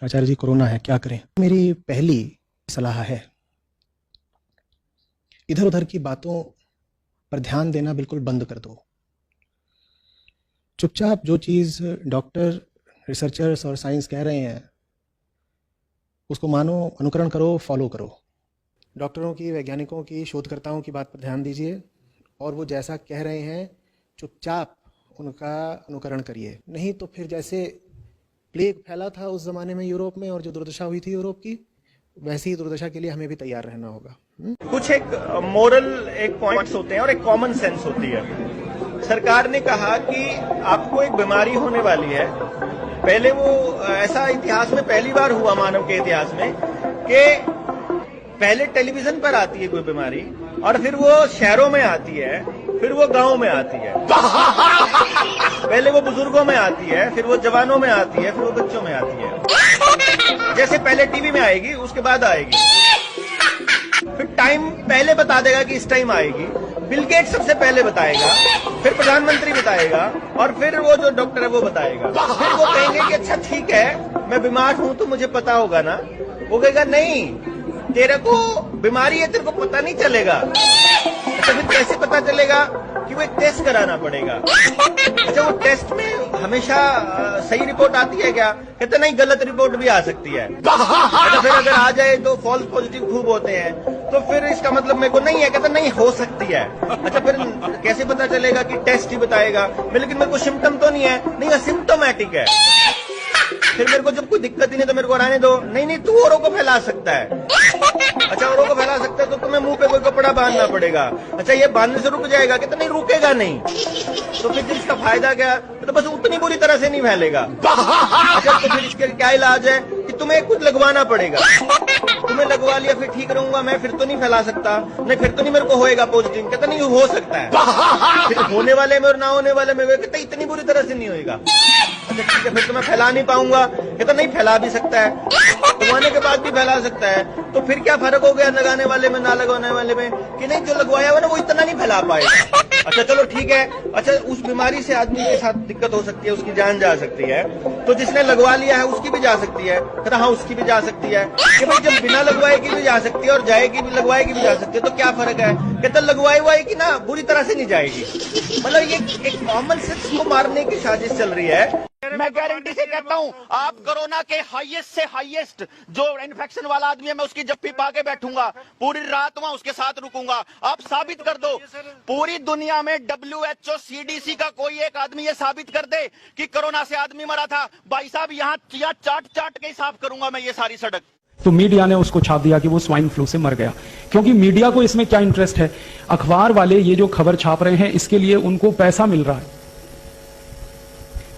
आचार्य जी corona है, क्या करें? मेरी पहली सलाह है, इधर उधर की बातों पर ध्यान देना बिल्कुल बंद कर दो। चुपचाप जो चीज़ डॉक्टर, रिसर्चर्स और साइंस कह रहे हैं उसको मानो, अनुकरण करो, फॉलो करो। डॉक्टरों की, वैज्ञानिकों की, शोधकर्ताओं की बात पर ध्यान दीजिए और वो जैसा कह रहे हैं चुपचाप उनका अनुकरण करिए। नहीं तो फिर जैसे प्लेग फैला था उस ज़माने में यूरोप में और जो दुर्दशा हुई थी यूरोप की, वैसी ही दुर्दशा के लिए हमें भी तैयार रहना होगा। कुछ एक मोरल एक पॉइंट्स होते हैं और एक कॉमन सेंस होती है। सरकार ने कहा कि आपको एक बीमारी होने वाली है। पहले वो ऐसा इतिहास में पहली बार हुआ मानव के इतिहास में कि पहले टेलीविजन पर आती है कोई बीमारी और फिर वो शहरों में आती है, फिर वो गांव में आती है। पहले वो बुजुर्गों में आती है, फिर वो जवानों में आती है, फिर वो बच्चों में आती है। जैसे पहले टीवी में आएगी, उसके बाद आएगी, फिर टाइम पहले बता देगा कि इस टाइम आएगी। बिल गेट्स सबसे पहले बताएगा, फिर प्रधानमंत्री बताएगा और फिर वो जो डॉक्टर है वो बताएगा। फिर वो कहेंगे कि अच्छा ठीक है, मैं बीमार हूं तो मुझे पता होगा ना। वो कहेगा नहीं, तेरे को बीमारी है, तेरे को पता नहीं चलेगा। अच्छा फिर कैसे पता चलेगा? कि वो एक टेस्ट कराना पड़ेगा। अच्छा वो टेस्ट में हमेशा सही रिपोर्ट आती है क्या? कहते नहीं, गलत रिपोर्ट भी आ सकती है। अच्छा फिर अगर आ जाए तो फॉल्स पॉजिटिव खूब होते हैं, तो फिर इसका मतलब मेरे को नहीं है। कहते नहीं, हो सकती है। अच्छा फिर कैसे पता चलेगा? कि टेस्ट ही बताएगा। लेकिन मेरे को सिम्टम तो नहीं है। नहीं, असिम्टोमेटिक है। फिर मेरे को जब कोई दिक्कत ही नहीं तो मेरे को रहने दो। नहीं नहीं, तू औरों को फैला सकता है। अच्छा औरों को फैला सकता है तो तुम्हें मुंह पे कोई कपड़ा बांधना पड़ेगा। अच्छा ये बांधने से रुक जाएगा? कहते नहीं, रुकेगा नहीं। तो फिर इसका फायदा क्या? तो बस उतनी बुरी तरह से नहीं फैलेगा। अच्छा तो फिर इसके क्या इलाज है? कि तुम्हें कुछ लगवाना पड़ेगा। तुम्हें लगवा लिया फिर ठीक रहूंगा मैं, फिर तो नहीं फैला सकता। नहीं फिर तो नहीं मेरे को होएगा पॉजिटिव। कहते नहीं, हो सकता है। फिर होने वाले में और ना होने वाले में कहते इतनी बुरी तरह से नहीं होएगा। अच्छा ठीक है, फिर तो मैं फैला नहीं पाऊंगा। कहता नहीं, फैला भी सकता है, लगवाने के बाद भी फैला सकता है। तो फिर क्या फर्क हो गया लगाने वाले में, ना लगवाने वाले में? कि नहीं, जो लगवाया हुआ ना वो इतना नहीं फैला पाएगा। अच्छा चलो ठीक है। अच्छा उस बीमारी से आदमी के साथ दिक्कत हो सकती है, उसकी जान जा सकती है। तो जिसने लगवा लिया है उसकी भी जा सकती है। कहता हाँ, उसकी भी जा सकती है। कि भाई जब बिना लगवाए की भी जा सकती है और जाएगी भी, लगवाए की भी जा सकती है, तो क्या फर्क है? कहता लगवाए हुआ की ना बुरी तरह से नहीं जाएगी। मतलब ये एक कॉमन सेंस को मारने की साजिश चल रही है। मैं गारंटी से कहता हूं, आप कोरोना के हाईएस्ट से हाईएस्ट जो इन्फेक्शन वाला आदमी है, मैं उसकी जप्पी पा के बैठूंगा, पूरी रात वहां उसके साथ रुकूंगा। आप साबित कर दो, पूरी दुनिया में WHO CDC का कोई एक आदमी ये साबित कर दे कि कोरोना से आदमी मरा था। भाई साहब यहाँ चाट चाट के साफ करूंगा मैं ये सारी सड़क। तो मीडिया ने उसको छाप दिया कि वो स्वाइन फ्लू से मर गया। क्योंकि मीडिया को इसमें क्या इंटरेस्ट है? अखबार वाले ये जो खबर छाप रहे हैं इसके लिए उनको पैसा मिल रहा है।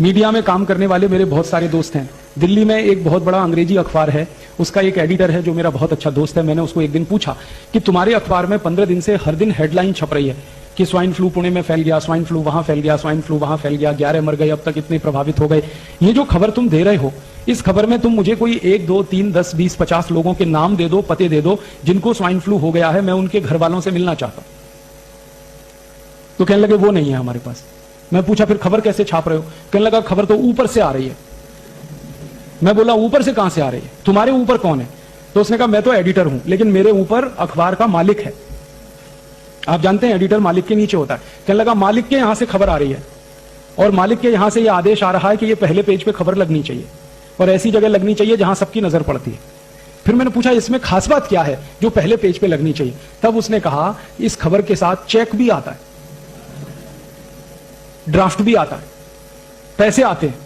मीडिया में काम करने वाले मेरे बहुत सारे दोस्त हैं। दिल्ली में एक बहुत बड़ा अंग्रेजी अखबार है, उसका एक एडिटर है जो मेरा बहुत अच्छा दोस्त है। मैंने उसको एक दिन पूछा कि तुम्हारे अखबार में 15 दिन से हर दिन हेडलाइन छप रही है कि स्वाइन फ्लू पुणे में फैल गया, स्वाइन फ्लू वहां फैल गया, स्वाइन फ्लू वहां फैल गया, 11 मर गए, अब तक इतने प्रभावित हो गए। ये जो खबर तुम दे रहे हो, इस खबर में तुम मुझे कोई 1, 2, 3, 10, 20, 50 लोगों के नाम दे दो, पते दे दो जिनको स्वाइन फ्लू हो गया है, मैं उनके घर वालों से मिलना चाहता हूं। तो कहने लगे वो नहीं है हमारे पास। मैं पूछा फिर खबर कैसे छाप रहे हो? कहने लगा खबर तो ऊपर से आ रही है। मैं बोला ऊपर से कहां से आ रही है? तुम्हारे ऊपर कौन है? तो उसने कहा मैं तो एडिटर हूं, लेकिन मेरे ऊपर अखबार का मालिक है। आप जानते हैं एडिटर मालिक के नीचे होता है। कहने लगा मालिक के यहां से खबर आ रही है और मालिक के यहां से यह आदेश आ रहा है कि यह पहले पेज पे खबर लगनी चाहिए और ऐसी जगह लगनी चाहिए जहां सबकी नजर पड़ती है। फिर मैंने पूछा इसमें खास बात क्या है जो पहले पेज पे लगनी चाहिए? तब उसने कहा इस खबर के साथ चेक भी आता है, ड्राफ्ट भी आता है, पैसे आते हैं,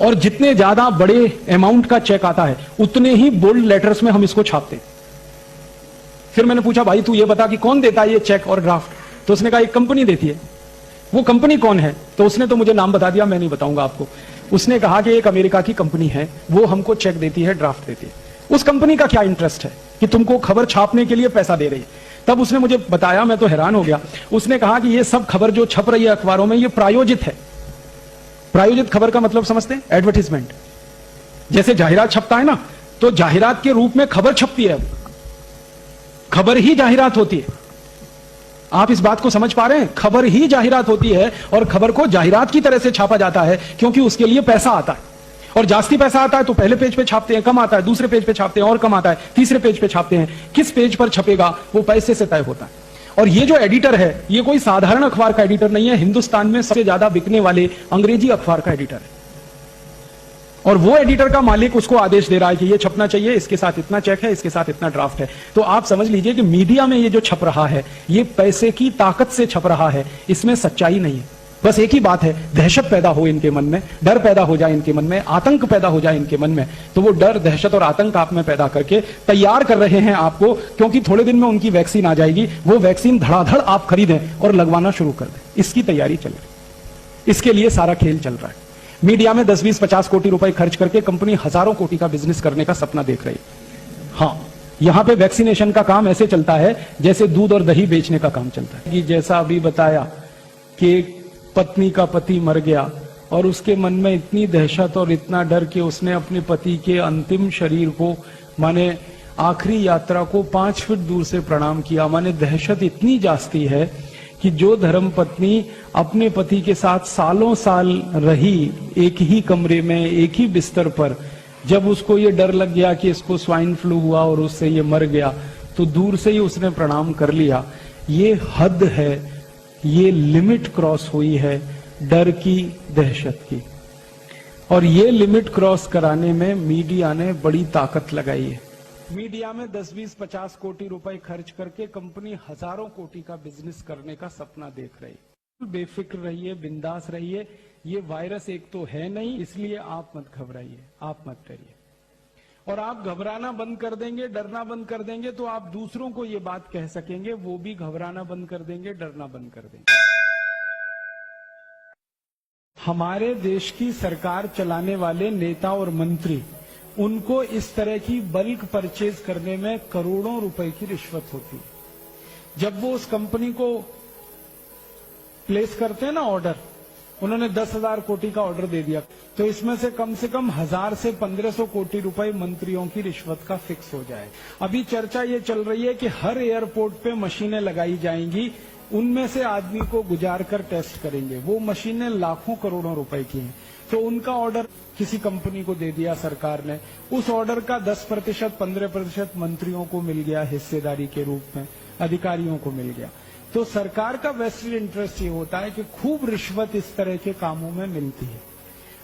और जितने ज्यादा बड़े अमाउंट का चेक आता है उतने ही बोल्ड लेटर्स में हम इसको छापते हैं। फिर मैंने पूछा भाई तू ये बता कि कौन देता है ये चेक और ड्राफ्ट? तो उसने कहा एक कंपनी देती है। वो कंपनी कौन है? तो उसने तो मुझे नाम बता दिया, मैं नहीं बताऊंगा आपको। उसने कहा कि एक अमेरिका की कंपनी है, वो हमको चेक देती है, ड्राफ्ट देती है। उस कंपनी का क्या इंटरेस्ट है कि तुमको खबर छापने के लिए पैसा दे रही है? तब उसने मुझे बताया, मैं तो हैरान हो गया। उसने कहा कि ये सब खबर जो छप रही है अखबारों में ये प्रायोजित है। प्रायोजित खबर का मतलब समझते हैं? एडवर्टीजमेंट। जैसे जाहिरात छपता है ना, तो जाहिरात के रूप में खबर छपती है, खबर ही जाहिरात होती है। आप इस बात को समझ पा रहे हैं? खबर ही जाहिरात होती है और खबर को जाहिरात की तरह से छापा जाता है क्योंकि उसके लिए पैसा आता है। और जास्ती पैसा आता है तो पहले पेज पे छापते हैं, कम आता है दूसरे पेज पे छापते हैं, और कम आता है तीसरे पेज पे छापते हैं। किस पेज पर छपेगा वो पैसे से तय होता है। और ये जो एडिटर है ये कोई साधारण अखबार का एडिटर नहीं है, हिंदुस्तान में सबसे ज्यादा बिकने वाले अंग्रेजी अखबार का एडिटर है। और वो एडिटर का मालिक उसको आदेश दे रहा है कि ये छपना चाहिए, इसके साथ इतना चेक है, इसके साथ इतना ड्राफ्ट है। तो आप समझ लीजिए कि मीडिया में ये जो छप रहा है ये पैसे की ताकत से छप रहा है, इसमें सच्चाई नहीं है। बस एक ही बात है, दहशत पैदा हो इनके मन में, डर पैदा हो जाए इनके मन में, आतंक पैदा हो जाए इनके मन में, तो वो डर, दहशत और आतंक आप में पैदा करके तैयार कर रहे हैं आपको, क्योंकि थोड़े दिन में उनकी वैक्सीन आ जाएगी, वो वैक्सीन धड़ाधड़ आप खरीदें और लगवाना शुरू कर दें। इसकी तैयारी चल रही, इसके लिए सारा खेल चल रहा है। मीडिया में 10, 20, 50 कोटी रुपए खर्च करके कंपनी हजारों कोटि का बिजनेस करने का सपना देख रही है। हाँ, यहां पे वैक्सीनेशन का काम ऐसे चलता है जैसे दूध और दही बेचने का काम चलता है। कि जैसा अभी बताया कि पत्नी का पति मर गया और उसके मन में इतनी दहशत और इतना डर कि उसने अपने पति के अंतिम शरीर को, माने आखिरी यात्रा को 5 फीट दूर से प्रणाम किया। माने दहशत इतनी जास्ती है कि जो धर्म पत्नी अपने पति के साथ सालों साल रही एक ही कमरे में, एक ही बिस्तर पर, जब उसको ये डर लग गया कि इसको स्वाइन फ्लू हुआ और उससे ये मर गया, तो दूर से ही उसने प्रणाम कर लिया। ये हद है, ये लिमिट क्रॉस हुई है डर की, दहशत की। और ये लिमिट क्रॉस कराने में मीडिया ने बड़ी ताकत लगाई है। मीडिया में 10, 20, 50 कोटी रुपए खर्च करके कंपनी हजारों कोटि का बिजनेस करने का सपना देख रही है। बेफिक्र रहिए, बिंदास रहिए। ये वायरस एक तो है नहीं, इसलिए आप मत घबराइए, आप मत डरिए। और आप घबराना बंद कर देंगे, डरना बंद कर देंगे, तो आप दूसरों को ये बात कह सकेंगे, वो भी घबराना बंद कर देंगे, डरना बंद कर देंगे। हमारे देश की सरकार चलाने वाले नेता और मंत्री, उनको इस तरह की बल्क परचेज करने में करोड़ों रुपए की रिश्वत होती है। जब वो उस कंपनी को प्लेस करते हैं ना ऑर्डर, उन्होंने 10,000 कोटि का ऑर्डर दे दिया, तो इसमें से कम 1000 से 1500 कोटि रुपए मंत्रियों की रिश्वत का फिक्स हो जाए। अभी चर्चा ये चल रही है कि हर एयरपोर्ट पे मशीनें लगाई जाएंगी, उनमें से आदमी को गुजार कर टेस्ट करेंगे। वो मशीनें लाखों करोड़ों रुपए की हैं। तो उनका ऑर्डर किसी कंपनी को दे दिया सरकार ने, उस ऑर्डर का 10%, 15% मंत्रियों को मिल गया हिस्सेदारी के रूप में, अधिकारियों को मिल गया। तो सरकार का वेस्टेड इंटरेस्ट ये होता है कि खूब रिश्वत इस तरह के कामों में मिलती है।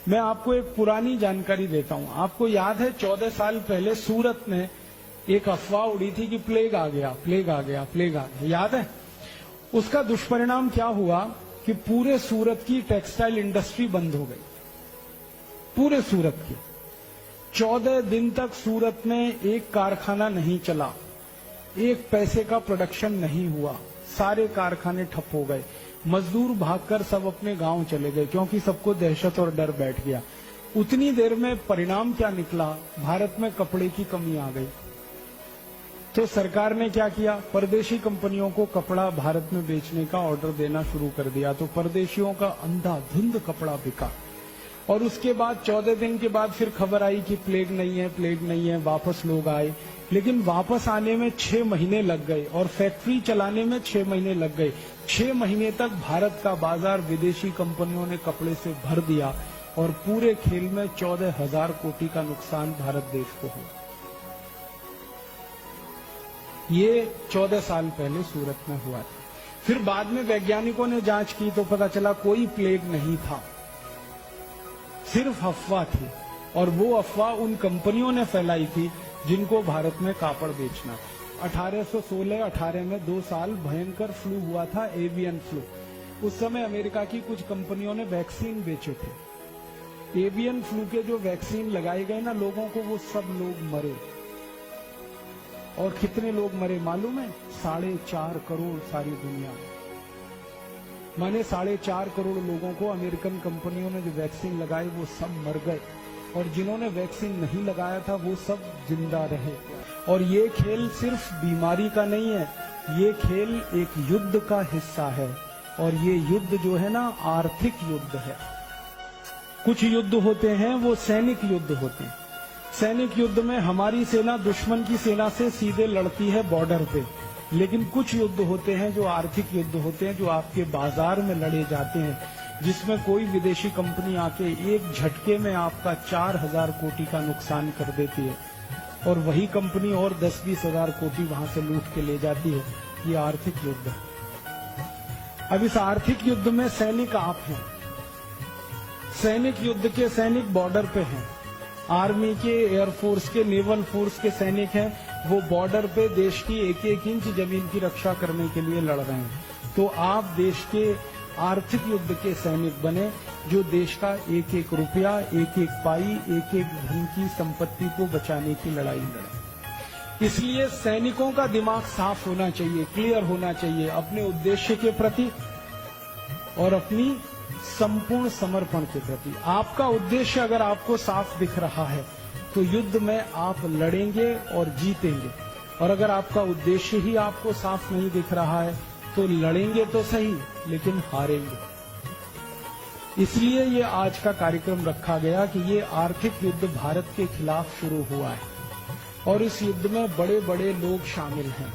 मैं आपको एक पुरानी जानकारी देता हूं। आपको याद है 14 साल पहले सूरत में एक अफवाह उड़ी थी कि प्लेग आ गया, प्लेग आ गया, प्लेग आ गया, याद है? उसका दुष्परिणाम क्या हुआ कि पूरे सूरत की टेक्सटाइल इंडस्ट्री बंद हो गई, पूरे सूरत की। 14 दिन तक सूरत में एक कारखाना नहीं चला, एक पैसे का प्रोडक्शन नहीं हुआ, सारे कारखाने ठप हो गए। मजदूर भागकर सब अपने गांव चले गए, क्योंकि सबको दहशत और डर बैठ गया। उतनी देर में परिणाम क्या निकला? भारत में कपड़े की कमी आ गई। तो सरकार ने क्या किया? परदेशी कंपनियों को कपड़ा भारत में बेचने का ऑर्डर देना शुरू कर दिया। तो परदेशियों का अंधाधुंध कपड़ा बिका। और उसके बाद 14 दिन के बाद फिर खबर आई कि प्लेग नहीं है, प्लेग नहीं है, वापस लोग आए। लेकिन वापस आने में 6 महीने लग गए और फैक्ट्री चलाने में 6 महीने लग गए। 6 महीने तक भारत का बाजार विदेशी कंपनियों ने कपड़े से भर दिया और पूरे खेल में 14,000 कोटि का नुकसान भारत देश को हुआ। ये 14 साल पहले सूरत में हुआ था। फिर बाद में वैज्ञानिकों ने जांच की तो पता चला कोई प्लेग नहीं था, सिर्फ अफवाह थी। और वो अफवाह उन कंपनियों ने फैलाई थी जिनको भारत में कापड़ बेचना था। 1816-18 में 2 साल भयंकर फ्लू हुआ था, एवियन फ्लू। उस समय अमेरिका की कुछ कंपनियों ने वैक्सीन बेचे थे। एवियन फ्लू के जो वैक्सीन लगाए गए ना लोगों को, वो सब लोग मरे। और कितने लोग मरे मालूम है? 4.5 करोड़ सारी दुनिया में। माने 4.5 करोड़ लोगों को अमेरिकन कंपनियों ने जो वैक्सीन लगाई वो सब मर गए, और जिन्होंने वैक्सीन नहीं लगाया था वो सब जिंदा रहे। और ये खेल सिर्फ बीमारी का नहीं है, ये खेल एक युद्ध का हिस्सा है। और ये युद्ध जो है ना, आर्थिक युद्ध है। कुछ युद्ध होते हैं वो सैनिक युद्ध होते हैं। सैनिक युद्ध में हमारी सेना दुश्मन की सेना से सीधे लड़ती है बॉर्डर पे। लेकिन कुछ युद्ध होते हैं जो आर्थिक युद्ध होते हैं, जो आपके बाजार में लड़े जाते हैं। जिसमें कोई विदेशी कंपनी आके एक झटके में आपका 4,000 कोटि का नुकसान कर देती है और वही कंपनी और 10-20 हजार कोटि वहां से लूट के ले जाती है, ये आर्थिक युद्ध है। अब इस आर्थिक युद्ध में सैनिक आप हैं, सैनिक युद्ध के सैनिक बॉर्डर पे हैं, आर्मी के, एयरफोर्स के, नेवल फोर्स के सैनिक हैं, वो बॉर्डर पे देश की एक एक इंच जमीन की रक्षा करने के लिए लड़ रहे हैं। तो आप देश के आर्थिक युद्ध के सैनिक बने, जो देश का एक एक रुपया, एक एक पाई, एक एक धन की संपत्ति को बचाने की लड़ाई लड़े। इसलिए सैनिकों का दिमाग साफ होना चाहिए, क्लियर होना चाहिए अपने उद्देश्य के प्रति और अपनी संपूर्ण समर्पण के प्रति। आपका उद्देश्य अगर आपको साफ दिख रहा है तो युद्ध में आप लड़ेंगे और जीतेंगे, और अगर आपका उद्देश्य ही आपको साफ नहीं दिख रहा है तो लड़ेंगे तो सही लेकिन हारेंगे। इसलिए ये आज का कार्यक्रम रखा गया कि ये आर्थिक युद्ध भारत के खिलाफ शुरू हुआ है और इस युद्ध में बड़े बड़े लोग शामिल हैं।